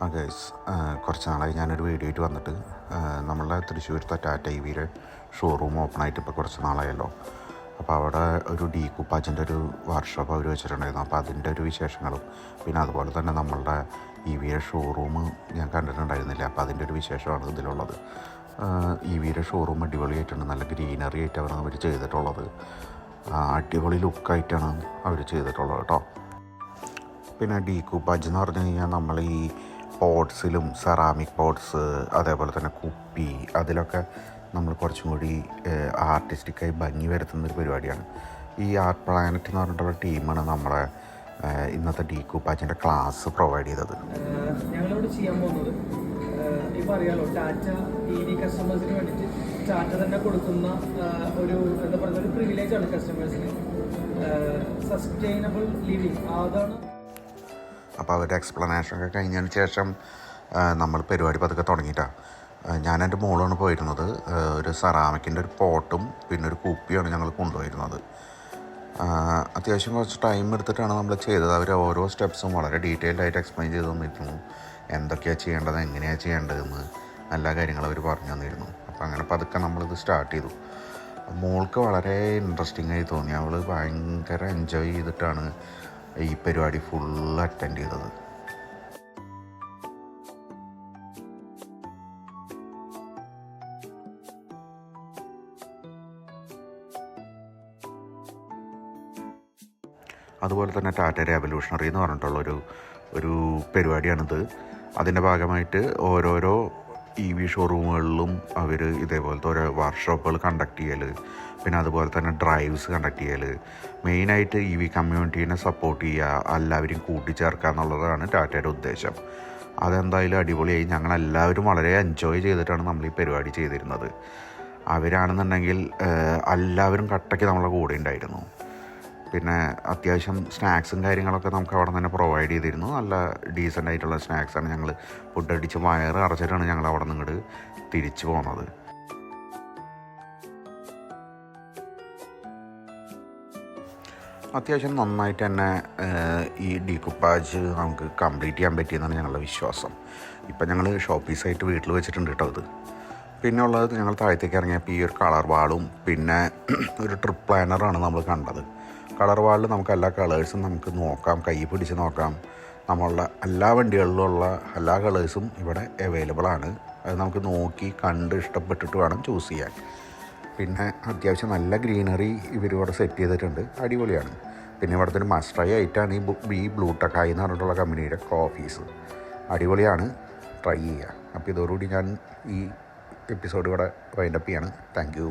Guys, കുറച്ച് നാളായി ഞാനൊരു വീഡിയോ ആയിട്ട് വന്നിട്ട് നമ്മളുടെ തൃശ്ശൂരത്തെ ടാറ്റ ഇവിയുടെ ഷോറൂം ഓപ്പൺ ആയിട്ട് ഇപ്പോൾ കുറച്ച് നാളായല്ലോ. അപ്പോൾ അവിടെ ഒരു ഡി കുപ്പാച്ചിൻ്റെ ഒരു വർക്ക്ഷോപ്പ് അവർ വെച്ചിട്ടുണ്ടായിരുന്നു. അപ്പോൾ അതിൻ്റെ ഒരു വിശേഷങ്ങളും പിന്നെ അതുപോലെ തന്നെ നമ്മളുടെ ഇവിയുടെ ഷോറൂം ഞാൻ കണ്ടിട്ടുണ്ടായിരുന്നില്ല. അപ്പോൾ അതിൻ്റെ ഒരു വിശേഷമാണ് ഇതിലുള്ളത്. ഇവിയുടെ ഷോറൂം അടിപൊളിയായിട്ടുണ്ട്. നല്ല ഗ്രീനറി ആയിട്ടാണ് അവർ ചെയ്തിട്ടുള്ളത്. അടിപൊളി ലുക്കായിട്ടാണ് അവർ ചെയ്തിട്ടുള്ളത് കേട്ടോ. പിന്നെ ഡി കുപ്പാജ് എന്ന് പറഞ്ഞു കഴിഞ്ഞാൽ നമ്മൾ ഈ പോട്ട്സിലും സെറാമിക് പോട്ട്സ് അതേപോലെ തന്നെ കുപ്പി അതിലൊക്കെ നമ്മൾ കുറച്ചും കൂടി ആർട്ടിസ്റ്റിക്കായി ഭംഗി വരുത്തുന്നൊരു പരിപാടിയാണ്. ഈ ആർട്ട് പ്ലാനറ്റ് എന്ന് പറഞ്ഞിട്ടുള്ള ടീമാണ് നമ്മളെ ഇന്നത്തെ ഡി കുപ്പാജിൻ്റെ ക്ലാസ് പ്രൊവൈഡ് ചെയ്തത്. ഞങ്ങളിവിടെ ചെയ്യാൻ പോകുന്നത് ഇപ്പോൾ അറിയാലോ, ടാറ്റ EV കസ്റ്റമേഴ്സിന് വേണ്ടിയിട്ട് ടാറ്റ തന്നെ കൊടുക്കുന്ന ഒരു എന്താ പറയുക ഒരു പ്രിവിലേജാണ് കസ്റ്റമേഴ്സിന് സസ്റ്റൈനബിൾ ലിവിങ്. അതാണ്. അപ്പോൾ അവരുടെ എക്സ്പ്ലനേഷനൊക്കെ കഴിഞ്ഞതിന് ശേഷം നമ്മൾ പരിപാടി പതുക്കെ തുടങ്ങിയിട്ടാണ്. ഞാൻ എൻ്റെ മോളാണ് പോയിരുന്നത്. ഒരു സെറാമിക്കിൻ്റെ ഒരു പോട്ടും പിന്നെ ഒരു കുപ്പിയാണ് ഞങ്ങൾ കൊണ്ടുപോയിരുന്നത്. അത്യാവശ്യം കുറച്ച് ടൈം എടുത്തിട്ടാണ് നമ്മൾ ചെയ്തത്. അവർ ഓരോ സ്റ്റെപ്സും വളരെ ഡീറ്റെയിൽഡ് ആയിട്ട് എക്സ്പ്ലെയിൻ ചെയ്ത് തന്നിരുന്നു. എന്തൊക്കെയാണ് ചെയ്യേണ്ടത്, എങ്ങനെയാണ് ചെയ്യേണ്ടതെന്ന് എല്ലാ കാര്യങ്ങളും അവർ പറഞ്ഞു തന്നിരുന്നു. അപ്പോൾ അങ്ങനെ പതുക്കെ നമ്മളിത് സ്റ്റാർട്ട് ചെയ്തു. മോൾക്ക് വളരെ ഇൻട്രസ്റ്റിംഗ് ആയി തോന്നി. അവൾ ഭയങ്കര എൻജോയ് ചെയ്തിട്ടാണ് ഈ പരിപാടി ഫുള്ള് അറ്റൻഡ് ചെയ്തത്. അതുപോലെ തന്നെ ടാറ്റ റെവല്യൂഷണറി എന്ന് പറഞ്ഞിട്ടുള്ളൊരു പരിപാടിയാണിത്. അതിൻ്റെ ഭാഗമായിട്ട് ഓരോരോ EV ഷോറൂമുകളിലും അവർ ഇതേപോലത്തെ ഓരോ വർക്ക്ഷോപ്പുകൾ കണ്ടക്ട് ചെയ്യൽ, പിന്നെ അതുപോലെ തന്നെ ഡ്രൈവ്സ് കണ്ടക്ട് ചെയ്യൽ, മെയിനായിട്ട് EV കമ്മ്യൂണിറ്റീനെ സപ്പോർട്ട് ചെയ്യുക, എല്ലാവരെയും കൂട്ടിച്ചേർക്കുക എന്നുള്ളതാണ് ടാറ്റയുടെ ഉദ്ദേശം. അതെന്തായാലും അടിപൊളിയായി. ഞങ്ങളെല്ലാവരും വളരെ എൻജോയ് ചെയ്തിട്ടാണ് നമ്മൾ ഈ പരിപാടി ചെയ്തിരുന്നത്. അവരാണെന്നുണ്ടെങ്കിൽ എല്ലാവരും കട്ടയ്ക്ക് നമ്മളെ കൂടെ ഉണ്ടായിരുന്നു. പിന്നെ അത്യാവശ്യം സ്നാക്സും കാര്യങ്ങളൊക്കെ നമുക്ക് അവിടെ തന്നെ പ്രൊവൈഡ് ചെയ്തിരുന്നു. നല്ല ഡീസൻ്റ് ആയിട്ടുള്ള സ്നാക്സാണ്. ഞങ്ങൾ ഫുഡ് അടിച്ച് വയറ് അടച്ചിട്ടാണ് ഞങ്ങൾ അവിടെ നിന്ന് ഇങ്ങോട്ട് തിരിച്ചു പോകുന്നത്. അത്യാവശ്യം നന്നായിട്ട് തന്നെ ഈ ഡി കുപ്പാജ് നമുക്ക് കംപ്ലീറ്റ് ചെയ്യാൻ പറ്റിയെന്നാണ് ഞങ്ങളുടെ വിശ്വാസം. ഇപ്പം ഞങ്ങൾ ഷോപ്പീസായിട്ട് വീട്ടിൽ വെച്ചിട്ടുണ്ട് കേട്ടോ. അത് പിന്നെ ഉള്ളത് ഞങ്ങൾ താഴത്തേക്ക് ഇറങ്ങിയപ്പോൾ ഈ ഒരു കളർ വാളും പിന്നെ ഒരു ട്രിപ്പ് പ്ലാനറാണ് നമ്മൾ കണ്ടത്. കളർ വാളിൽ നമുക്ക് എല്ലാ കളേഴ്സും നമുക്ക് നോക്കാം, കൈ പിടിച്ച് നോക്കാം. നമ്മളുടെ എല്ലാ വണ്ടികളിലുള്ള എല്ലാ കളേഴ്സും ഇവിടെ അവൈലബിളാണ്. അത് നമുക്ക് നോക്കി കണ്ട് ഇഷ്ടപ്പെട്ടിട്ട് വേണം ചൂസ് ചെയ്യാൻ. പിന്നെ അത്യാവശ്യം നല്ല ഗ്രീനറി ഇവരിവിടെ സെറ്റ് ചെയ്തിട്ടുണ്ട്. അടിപൊളിയാണ്. പിന്നെ ഇവിടുത്തെ ഒരു മസ്റ്ററായി ആയിട്ടാണ് ഈ ബ്ലൂടെക്കായി എന്ന് പറഞ്ഞിട്ടുള്ള കമ്പനിയുടെ കോഫീസ്. അടിപൊളിയാണ്, ട്രൈ ചെയ്യുക. അപ്പോൾ ഇതോടുകൂടി ഞാൻ ഈ എപ്പിസോഡ് ഇവിടെ വൈൻഡപ്പ് ചെയ്യാണ്. Thank you.